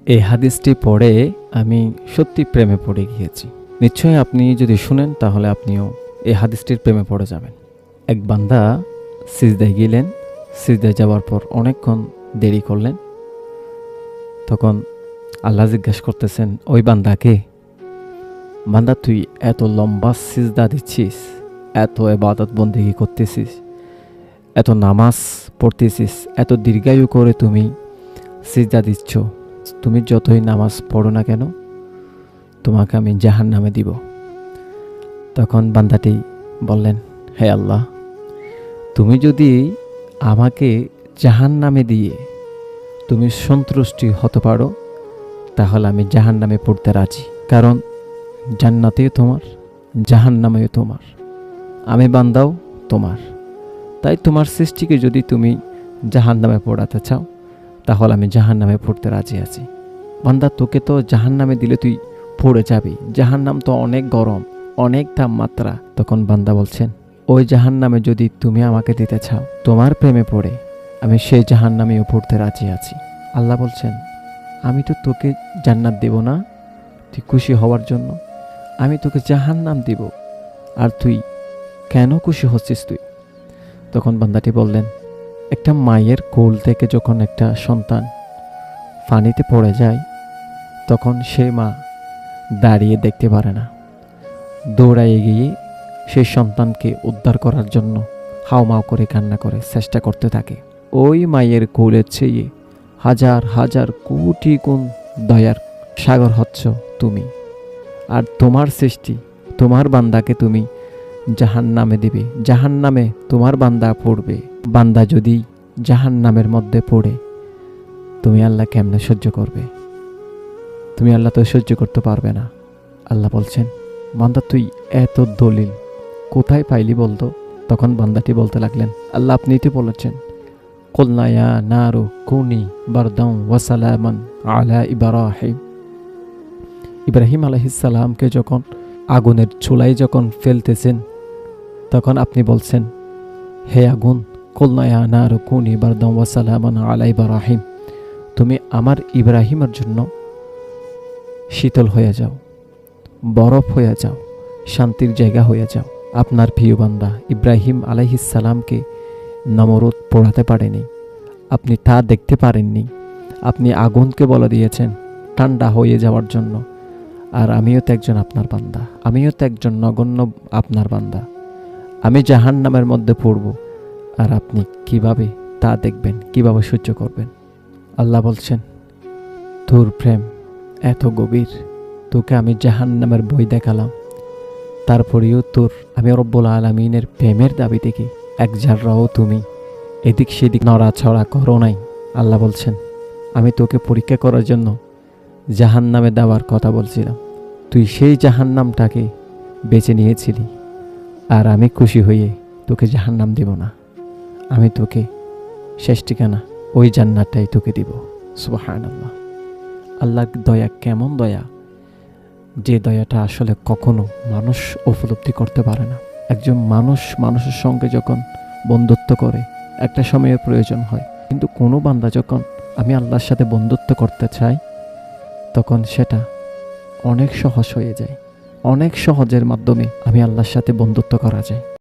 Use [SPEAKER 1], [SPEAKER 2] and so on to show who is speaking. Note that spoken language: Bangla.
[SPEAKER 1] এই হাদিসটি পড়ে আমি সত্যি প্রেমে পড়ে গিয়েছি। নিশ্চয়ই আপনি যদি শুনেন তাহলে আপনিও এই হাদিসটির প্রেমে পড়ে যাবেন। এক বান্দা সিজদায় গেলেন, সিজদায় যাওয়ার পর অনেকক্ষণ দেরি করলেন। তখন আল্লাহ জিজ্ঞাসা করতেছেন ওই বান্দাকে, বান্দা তুই এত লম্বা সিজদা দিচ্ছিস, এত ইবাদত বন্দেগী করতেছিস, এত নামাজ পড়তেছিস, এত দীর্ঘায়ু করে তুমি সিজদা দিচ্ছ, তুমি যতই নামাজ পড়ো না কেন তোমাকে আমি জাহান্নামে দিব। তখন বান্দাটি বললেন, হে আল্লাহ, তুমি যদি আমাকে জাহান্নামে দিয়ে তুমি সন্তুষ্টি হতে পারো তাহলে আমি জাহান্নামে পড়তে রাজি। কারণ জান্নাতেও তোমার, জাহান্নামেও তোমার, আমি বান্দাও তোমার। তাই তোমার সৃষ্টিকে যদি তুমি জাহান্নামে পড়াতে চাও তাহলে আমি জাহান্নামে পড়তে রাজি আছি। বান্দা তোকে তো জাহান্নামে দিলে তুই পড়ে যাবি, জাহান্নাম তো অনেক গরম, অনেক তাপমাত্রা। তখন বান্দা বলছেন, ওই জাহান্নামে যদি তুমি আমাকে দিতে চাও, তোমার প্রেমে পড়ে আমি সেই জাহান্নামেও পড়তে রাজি আছি। আল্লাহ বলছেন, আমি তো তোকে জান্নাত দেব না তুই খুশি হওয়ার জন্য, আমি তোকে জাহান্নাম দিব, আর তুই কেন খুশি হচ্ছিস তুই? তখন বান্দাটি বললেন, একটা মায়ের কোল থেকে যখন একটা সন্তান পানিতে পড়ে যায় তখন সে মা দাঁড়িয়ে দেখতে পারে না, দৌড়ায় গিয়ে সেই সন্তানকে উদ্ধার করার জন্য হাউমাউ করে কান্না করে চেষ্টা করতে থাকে। ওই মায়ের কোলের চেয়ে হাজার হাজার কোটি গুণ দয়ার সাগর হচ্ছ তুমি, আর তোমার সৃষ্টি তোমার বান্দাকে তুমি জাহান্নামে দিবে, জাহান্নামে তোমার বান্দা পড়বে। বান্দা যদি জাহান্নামের মধ্যে পড়ে তুমি আল্লাহ কেমনে সহ্য করবে? তুমি আল্লাহ তো সহ্য করতে পারবে না। আল্লাহ বলছেন, বান্দা তুই এত দলিল কোথায় পাইলি বলতো? তখন বান্দাটি বলতে লাগলেন, আল্লাহ আপনি তো বলেছেন, কুলনা ইয়া নারু কুনি বারদান ওয়া সালামান আলা ইব্রাহিম। ইব্রাহিম আলাইহিস সালামকে যখন আগুনের চুলায় যখন ফেলতেছেন তখন আপনি বলছেন, হে আগুন, কুলনা ইয়া নারু কুনি বারদান ওয়া সালামান আলা ইব্রাহিম, তুমি আমার ইব্রাহিমের জন্য শীতল হয়ে যাও, বরফ হয়ে যাও, শান্তির জায়গা হয়ে যাও। আপনার প্রিয় বান্দা ইব্রাহিম আলাইহিস সালামকে নমরুদ পোড়াতে পারেনি, আপনি তা দেখতে পারেননি। আপনি আগুনকে বলে দিয়েছেন ঠান্ডা হয়ে যাওয়ার জন্য। আর আমিও তো একজন আপনার বান্দা, আমিও তো একজন নগণ্য আপনার বান্দা। আমি জাহান্নামের মধ্যে পড়ব, আর আপনি কিভাবে তা দেখবেন, কিভাবে সহ্য করবেন? আল্লাহ বলছেন, তোর প্রেম এত গভীর, তোকে আমি জাহান্নামের বই দেখালাম, তারপরেও তোর আমি রব্বুল আলামিনের প্রেমের দাবি থেকে এক জাররাও তুমি এদিক সেদিক নড়াছড়া করো নাই। আল্লাহ বলছেন, আমি তোকে পরীক্ষা করার জন্য জাহান্নামে দেওয়ার কথা বলছিলাম, তুই সেই জাহান্নামটাকে বেছে নিয়েছিলি, আর আমি খুশি হয়ে তোকে জাহান্নাম দিব না, আমি তোকে শেষ ঠিকানা ওই জান্নাতটাই তোকে দিব। সুবহানাল্লাহ। আল্লাহর দয়া কেমন দয়া, যে দয়াটা আসলে কখনো মানুষ উপলব্ধি করতে পারে না। একজন মানুষ মানুষের সঙ্গে যখন বন্ধুত্ব করে একটা সময়ের প্রয়োজন হয়, কিন্তু কোনো বান্দা যখন আমি আল্লাহর সাথে বন্ধুত্ব করতে চাই তখন সেটা অনেক সহজ হয়ে যায়, অনেক সহজের মাধ্যমে আমি আল্লাহর সাথে বন্ধুত্ব করা যায়।